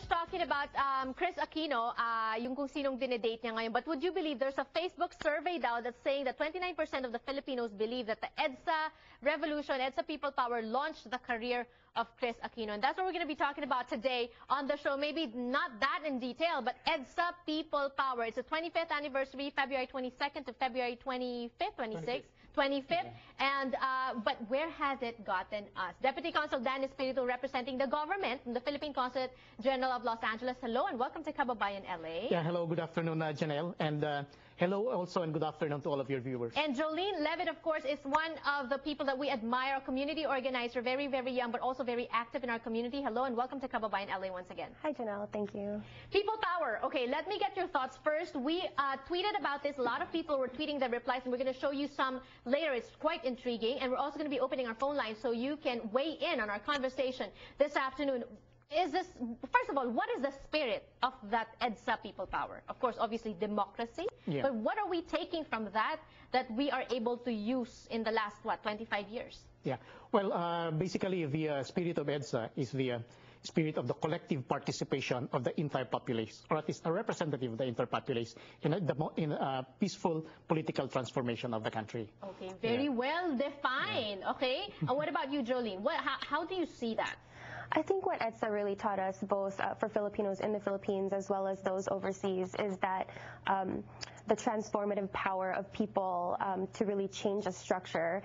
much talking about Chris Aquino, yung kung sinong dinedate niya ngayon. But would you believe there's a Facebook survey now that's saying that 29% of the Filipinos believe that the EDSA revolution, EDSA People Power, launched the career of Chris Aquino. And that's what we're going to be talking about today on the show. Maybe not that in detail, but EDSA People Power. It's the 25th anniversary, February 22nd to February 25th, 26th, 25th. And but where has it gotten us? Deputy Consul Dan Espiritu representing the government from the Philippine Consulate General of Los Angeles. Hello and welcome to Kababayan, LA. Yeah, hello, good afternoon, Janelle. And hello also and good afternoon to all of your viewers. And Jolene Levitt, of course, is one of the people that we admire, a community organizer, very, very young, but also very active in our community. Hello and welcome to Kababayan, LA once again. Hi, Janelle. Thank you. People power. Okay, let me get your thoughts first. We tweeted about this. A lot of people were tweeting their replies, and we're going to show you some later. It's quite intriguing. And we're also going to be opening our phone lines so you can weigh in on our conversation this afternoon. Is this, first of all, what is the spirit of that EDSA People Power? Of course, obviously democracy, but what are we taking from that we are able to use in the last, 25 years? Yeah, well, basically the spirit of EDSA is the spirit of the collective participation of the entire populace, or at least a representative of the entire populace in a peaceful political transformation of the country. Okay, very well defined. Yeah. Okay, what about you, Jolene? How do you see that? I think what EDSA really taught us, both for Filipinos in the Philippines as well as those overseas, is that the transformative power of people to really change a structure.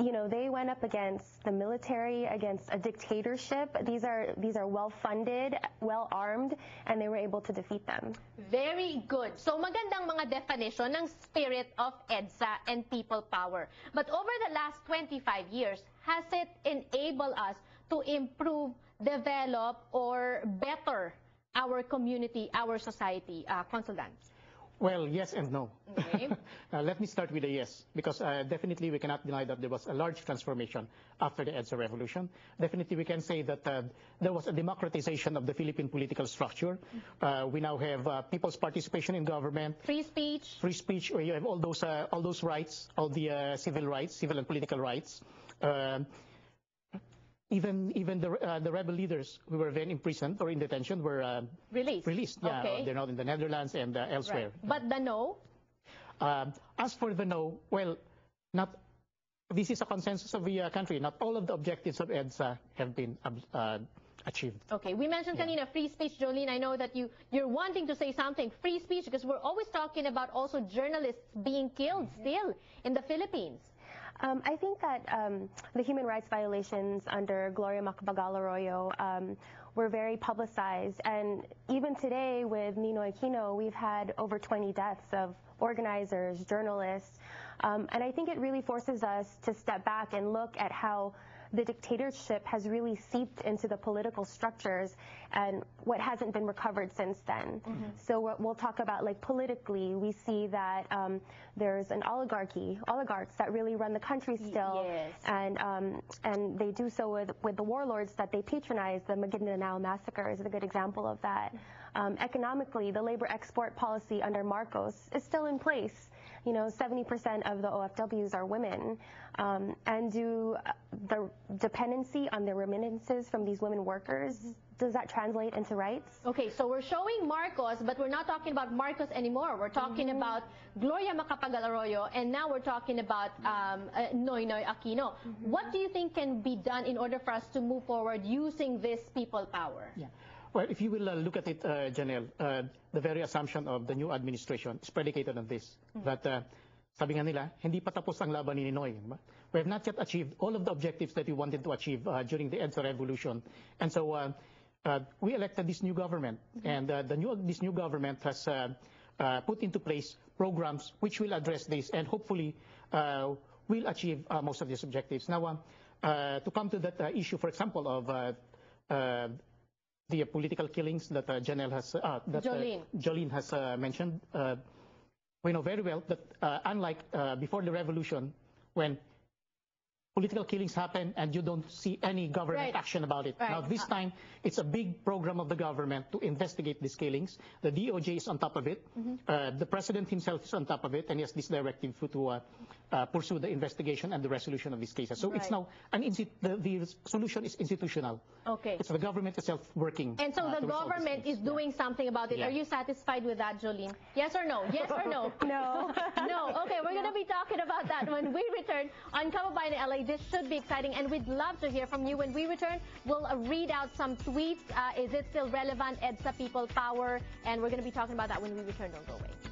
You know, they went up against the military, against a dictatorship. These are well-funded, well-armed, and they were able to defeat them. Very good. So magandang mga definition ng spirit of EDSA and people power. But over the last 25 years, has it enabled us to improve, develop, or better our community, our society? Consultants? Well, yes and no. Okay. Let me start with a yes, because definitely we cannot deny that there was a large transformation after the EDSA revolution. Definitely we can say that there was a democratization of the Philippine political structure. We now have people's participation in government. Free speech. Free speech, where you have all those rights, all the civil rights, civil and political rights. Even the rebel leaders who were then imprisoned or in detention were released. Yeah, okay. They're now in the Netherlands and elsewhere. Right. But the no? As for the no, well, this is a consensus of the country. Not all of the objectives of EDSA have been achieved. Okay, we mentioned kanina free speech, Jolene. I know that you're wanting to say something. Free speech, because we're always talking about also journalists being killed still in the Philippines. I think that the human rights violations under Gloria Macapagal-Arroyo were very publicized, and even today with Ninoy Aquino, we've had over 20 deaths of organizers, journalists, and I think it really forces us to step back and look at how the dictatorship has really seeped into the political structures and what hasn't been recovered since then. So we'll talk about, like, politically, we see that there's an oligarchs that really run the country still. Yes. And they do so with the warlords that they patronize. The Maguindanao massacre is a good example of that. Economically, the labor export policy under Marcos is still in place. You know, 70% of the OFWs are women, and do the dependency on the remittances from these women workers, does that translate into rights? Okay, so we're showing Marcos, but we're not talking about Marcos anymore. We're talking about Gloria Macapagal-Arroyo, and now we're talking about Noynoy Aquino. What do you think can be done in order for us to move forward using this people power? Yeah. Well, if you will look at it, Janelle, the very assumption of the new administration is predicated on this, that sabi nga nila, hindi pa tapos ang laban ni Ninoy. We have not yet achieved all of the objectives that we wanted to achieve during the EDSA revolution. And so we elected this new government, and this new government has put into place programs which will address this and hopefully will achieve most of these objectives. Now, to come to that issue, for example, of the political killings that Jolene has mentioned, we know very well that unlike before the revolution, when political killings happen and you don't see any government action about it. Right. Now, this time, it's a big program of the government to investigate these killings. The DOJ is on top of it. The president himself is on top of it, and he has this directive to pursue the investigation and the resolution of these cases. So it's now, the solution is institutional. Okay. It's the government itself working. And so the government is doing something about it. Are you satisfied with that, Jolene? Yes or no? Yes or no? No. No. Okay, we're going to be talking about that when we return on Kababayan in LA. This should be exciting, and we'd love to hear from you. When we return, we'll read out some tweets. Is it still relevant? EDSA People Power. And we're going to be talking about that when we return. Don't go away.